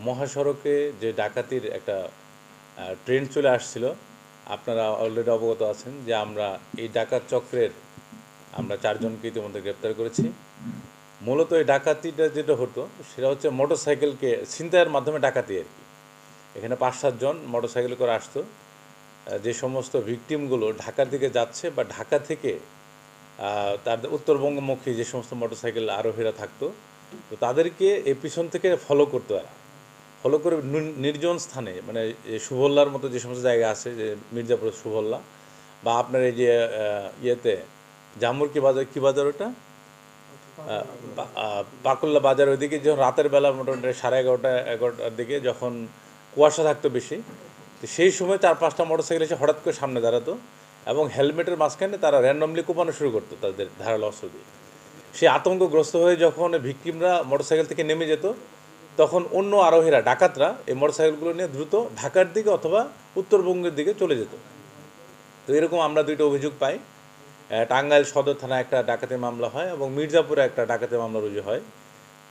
মহাসড়কে যে ডাকাতির একটা ট্রেন্ড চলে আসছিল, আপনারা অলরেডি অবগত আছেন যে আমরা এই ডাকাত চক্রের আমরা 4 জনকে ইতিমধ্যে গ্রেপ্তার করেছি। মূলত এই ডাকাতিটা যেটা হতো সেটা হচ্ছে মোটরসাইকেলকে ছিনতাইয়ের মাধ্যমে ডাকাতি আর কি। এখানে 5-7 জন মোটরসাইকেল করে আসতো। যে সমস্ত ভিকটিমগুলো ঢাকার দিকে যাচ্ছে বা ঢাকা থেকে তাদের উত্তরবঙ্গমুখী যে সমস্ত মোটরসাইকেল আরোহীরা থাকতো, তো তাদেরকে এই পিছন থেকে ফলো করতো এরা। ফলো করে নির্জন স্থানে, মানে সুভল্লার মতো যে সমস্ত জায়গা আছে, যে মির্জাপুর সুভল্লা বা আপনার এই যে ইয়েতে জামুর কি বাজার ওটা পাকুল্লা বাজার, ওইদিকে যখন রাতের বেলা মোটামুটি 11:30-11টার দিকে যখন কুয়াশা থাকতো বেশি, তো সেই সময় 4-5টা মোটরসাইকেল এসে হঠাৎ করে সামনে দাঁড়াতো এবং হেলমেটের মাঝখানে তারা র্যান্ডমলি কোপানো শুরু করতো তাদের ধারালো অস্ত্র দিয়ে। সে আতঙ্কগ্রস্ত হয়ে যখন ভিকটিমরা মোটরসাইকেল থেকে নেমে যেত, তখন অন্য আরোহীরা ডাকাতরা এই মোটরসাইকেলগুলো নিয়ে দ্রুত ঢাকার দিকে অথবা উত্তরবঙ্গের দিকে চলে যেত। তো এরকম আমরা 2টা অভিযোগ পাই। টাঙ্গাইল সদর থানায় একটা ডাকাতি মামলা হয় এবং মির্জাপুরে একটা ডাকাতি মামলা রুজু হয়।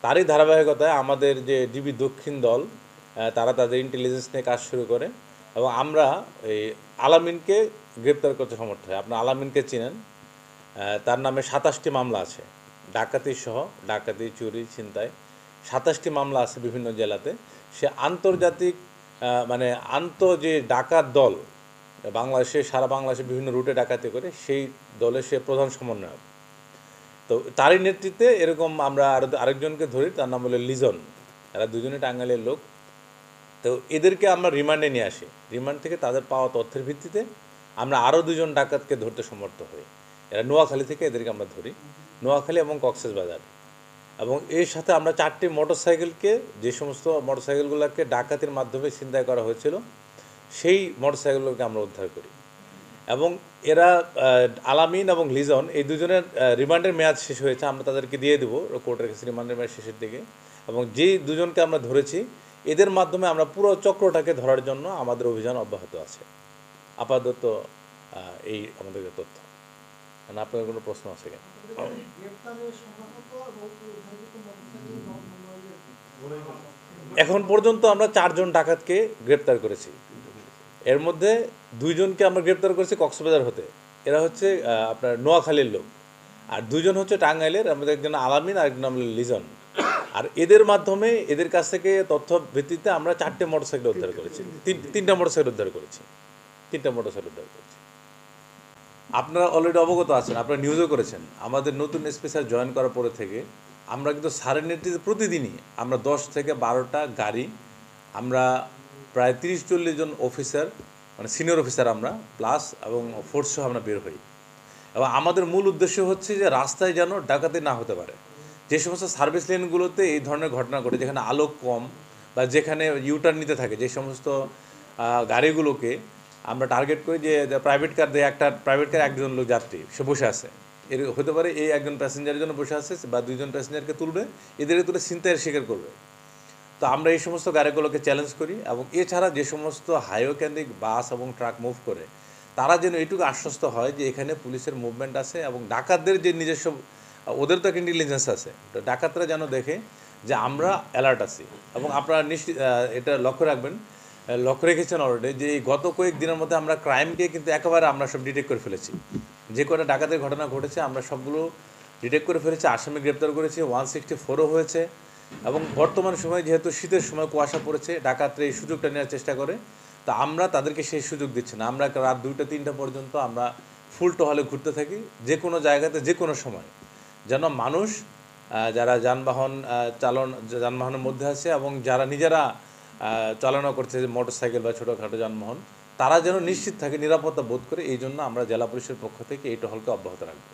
তারই ধারাবাহিকতায় আমাদের যে ডিবি দক্ষিণ দল তারা তাদের ইন্টেলিজেন্স নিয়ে কাজ শুরু করে এবং আমরা এই আলামিনকে গ্রেপ্তার করতে সমর্থ হয়। আপনার আলামিনকে চিনেন, তার নামে 27টি মামলা আছে, ডাকাতি সহ, ডাকাতি, চুরি, ছিনতাই 27টি মামলা আছে বিভিন্ন জেলাতে। সে আন্তর্জাতিক মানে যে ডাকাত দল বাংলাদেশে, সারা বাংলাদেশে বিভিন্ন রুটে ডাকাতি করে, সেই দলে সে প্রধান সমন্বয়ক। তো তারই নেতৃত্বে এরকম আমরা আরেকজনকে ধরি, তার নাম হলো লিজন। এরা দুজনে টাঙ্গাইলের লোক। তো এদেরকে আমরা রিমান্ডে নিয়ে আসি। রিমান্ড থেকে তাদের পাওয়া তথ্যের ভিত্তিতে আমরা আরও 2জন ডাকাতকে ধরতে সমর্থ হই। এরা নোয়াখালী থেকে, এদেরকে আমরা ধরি, নোয়াখালী এবং কক্সবাজার। এবং এর সাথে আমরা 4টি মোটরসাইকেলকে, যে সমস্ত মোটরসাইকেলগুলোকে ডাকাতির মাধ্যমে ছিনতাই করা হয়েছিল, সেই মোটরসাইকেলগুলোকে আমরা উদ্ধার করি। এবং এরা আলামিন এবং লিজন এই দুজনের রিমান্ডের মেয়াদ শেষ হয়েছে, আমরা তাদেরকে দিয়ে দেবো কোর্টের কাছে রিমান্ডের মেয়াদ শেষের দিকে। এবং যেই দুজনকে আমরা ধরেছি, এদের মাধ্যমে আমরা পুরো চক্রটাকে ধরার জন্য আমাদের অভিযান অব্যাহত আছে। আপাতত এই আমাদের তথ্য। মানে আপনার কোনো প্রশ্ন আছে কেন? এখন পর্যন্ত আমরা 4 জন ডাকাতকে গ্রেপ্তার করেছি। এর মধ্যে 2 জনকে আমরা গ্রেপ্তার করেছি কক্সবাজার হতে, এরা হচ্ছে আপনার নোয়াখালীর লোক। আর 2 জন হচ্ছে টাঙ্গাইলের, আমাদের একজন আলামিন আর একজন নাম লিজন। আর এদের মাধ্যমে, এদের কাছ থেকে তথ্য ভিত্তিতে আমরা 4টে মোটরসাইকেল উদ্ধার করেছি, 3টা মোটরসাইকেল উদ্ধার করেছি, 3টা মোটরসাইকেল উদ্ধার করেছি। আপনারা অলরেডি অবগত আছেন, আপনারা নিউজও করেছেন, আমাদের নতুন স্পেশাল জয়েন করার পরে থেকে আমরা কিন্তু স্যারের নেতৃত্বে প্রতিদিনই আমরা 10 থেকে 12টা গাড়ি, আমরা প্রায় 30-40 জন অফিসার, মানে সিনিয়র অফিসার আমরা প্লাস এবং ফোর্স সহ আমরা বের হই। এবং আমাদের মূল উদ্দেশ্য হচ্ছে যে রাস্তায় যেন ডাকাতি না হতে পারে। যে সমস্ত সার্ভিস লেনগুলোতে এই ধরনের ঘটনা ঘটে, যেখানে আলো কম বা যেখানে ইউটার্ন নিতে থাকে, যে সমস্ত গাড়িগুলোকে আমরা টার্গেট করি যে প্রাইভেট কার দিয়ে, একটা প্রাইভেট কার একজন লোক যাত্রী সে বসে আছে, এর হতে পারে এই একজন প্যাসেঞ্জারের জন্য বসে আছে বা 2 জন প্যাসেঞ্জারকে তুলবে, এদেরকে তুলে ছিনতাইয়ের শিকার করবে। তো আমরা এই সমস্ত গাড়িগুলোকে চ্যালেঞ্জ করি। এবং এছাড়া যে সমস্ত হাইওয়ে কেন্দ্রিক বাস এবং ট্রাক মুভ করে, তারা যেন এইটুকু আশ্বস্ত হয় যে এখানে পুলিশের মুভমেন্ট আছে এবং ডাকাতদের যে নিজস্ব, ওদের তো একটা ইন্টেলিজেন্স আছে, তো ডাকাতরা যেন দেখে যে আমরা অ্যালার্ট আছি। এবং আপনারা নিশ্চিত এটা লক্ষ্য রাখবেন, লক্ষ্য রেখেছেন অলরেডি, যে এই গত কয়েক দিনের মধ্যে আমরা ক্রাইমকে কিন্তু একেবারে আমরা সব ডিটেক্ট করে ফেলেছি। যে কটা ডাকাতের ঘটনা ঘটেছে আমরা সবগুলো ডিটেক্ট করে ফেলেছি, আসামি গ্রেপ্তার করেছি, 164ও হয়েছে। এবং বর্তমান সময়ে যেহেতু শীতের সময় কুয়াশা পড়েছে, ডাকাতরা এই সুযোগটা নেওয়ার চেষ্টা করে, তো আমরা তাদেরকে সেই সুযোগ দিচ্ছি না। আমরা রাত 2টা-3টা পর্যন্ত আমরা ফুল টহলে ঘুরতে থাকি, যে কোনো জায়গাতে যে কোনো সময়, যেন মানুষ যারা যানবাহনের মধ্যে আছে এবং যারা নিজেরা চালনা করছে মোটরসাইকেল বা ছোটোখাটো যানবাহন, তারা যেন নিশ্চিত থাকে, নিরাপত্তা বোধ করে। এই জন্য আমরা জেলা পুলিশের পক্ষ থেকে এই টহলকে অব্যাহত রাখবো।